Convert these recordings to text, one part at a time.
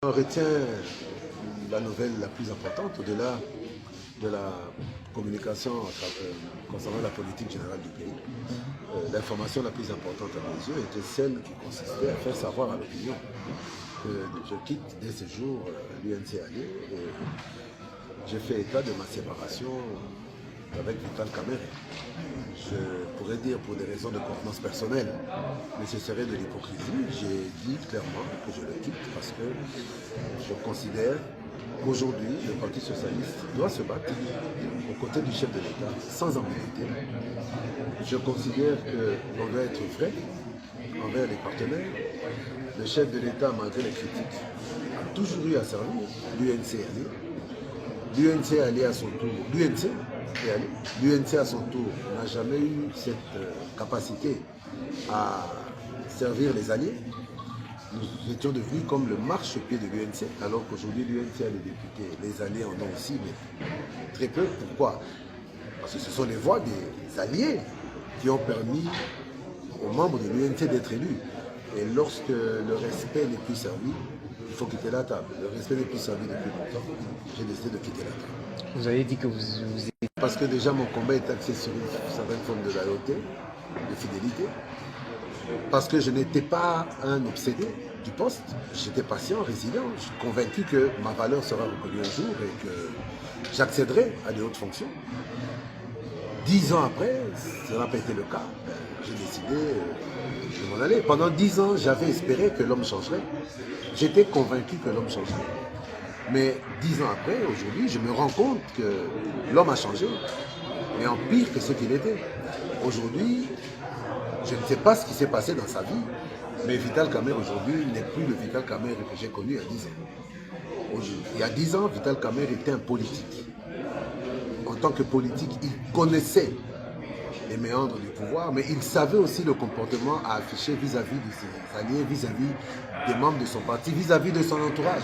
On retient la nouvelle la plus importante au-delà de la communication concernant la politique générale du pays. L'information la plus importante à mes yeux était celle qui consistait à faire savoir à l'opinion que je quitte dès ce jour l'UNC Allié et j'ai fait état de ma séparation avec Vital Kamerhe. Je pourrais dire pour des raisons de contenance personnelle, mais ce serait de l'hypocrisie. J'ai dit clairement que je le quitte parce que je considère qu'aujourd'hui, le Parti socialiste doit se battre aux côtés du chef de l'État sans ambiguïté. Je considère qu'on doit être vrai envers les partenaires. Le chef de l'État, malgré les critiques, a toujours eu à servir l'UNC Allié. L'UNC Allié à son tour, l'UNC à son tour n'a jamais eu cette capacité à servir les alliés. Nous étions devenus comme le marchepied de l'UNC, alors qu'aujourd'hui l'UNC a des députés, les alliés en ont aussi, mais très peu. Pourquoi? Parce que ce sont les voix des alliés qui ont permis aux membres de l'UNC d'être élus. Et lorsque le respect n'est plus servi, il faut quitter la table. Le respect n'est plus servi depuis longtemps. J'ai décidé de quitter la table. Vous avez dit que vous étiez... Parce que déjà mon combat est axé sur une certaine forme de loyauté, de fidélité. Parce que je n'étais pas un obsédé du poste. J'étais patient, résilient. Je suis convaincu que ma valeur sera reconnue un jour et que j'accéderai à de hautes fonctions. 10 ans après, ça n'a pas été le cas. J'ai décidé de m'en aller. Pendant 10 ans, j'avais espéré que l'homme changerait. J'étais convaincu que l'homme changerait. Mais 10 ans après, aujourd'hui, je me rends compte que l'homme a changé, mais en pire que ce qu'il était. Aujourd'hui, je ne sais pas ce qui s'est passé dans sa vie, mais Vital Kamerhe aujourd'hui n'est plus le Vital Kamerhe que j'ai connu il y a 10 ans. Il y a 10 ans, Vital Kamerhe était un politique. En tant que politique, il connaissait les méandres du pouvoir, mais il savait aussi le comportement à afficher vis-à-vis de ses alliés, vis-à-vis des membres de son parti, vis-à-vis de son entourage.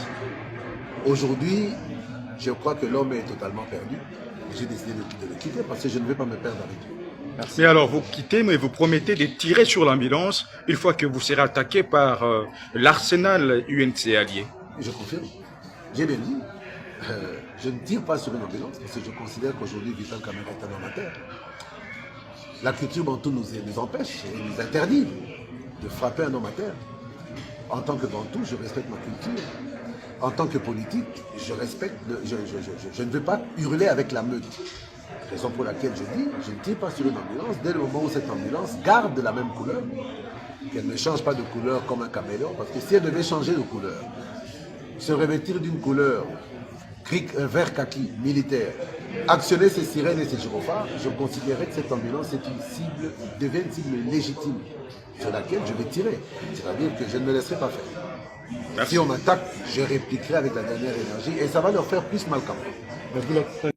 Aujourd'hui, je crois que l'homme est totalement perdu. J'ai décidé de le quitter parce que je ne vais pas me perdre avec lui. Merci. Mais alors, vous quittez, mais vous promettez de tirer sur l'ambulance une fois que vous serez attaqué par l'arsenal UNC Allié. Je confirme. J'ai bien dit. Je ne tire pas sur une ambulance parce que je considère qu'aujourd'hui, Vital Kamerhe est un amateur. La culture bantou nous empêche et nous interdit de frapper un homme à terre. En tant que bantou, je respecte ma culture. En tant que politique, je respecte, je ne veux pas hurler avec la meute. Raison pour laquelle je dis, je ne tire pas sur une ambulance dès le moment où cette ambulance garde la même couleur, qu'elle ne change pas de couleur comme un caméléon, parce que si elle devait changer de couleur, se revêtir d'une couleur vert kaki, militaire, actionner ses sirènes et ses gyrophares, je considérais que cette ambulance devient une cible légitime sur laquelle je vais tirer. C'est-à-dire que je ne me laisserai pas faire. Merci. Si on m'attaque, je répliquerai avec la dernière énergie et ça va leur faire plus mal qu'à moi.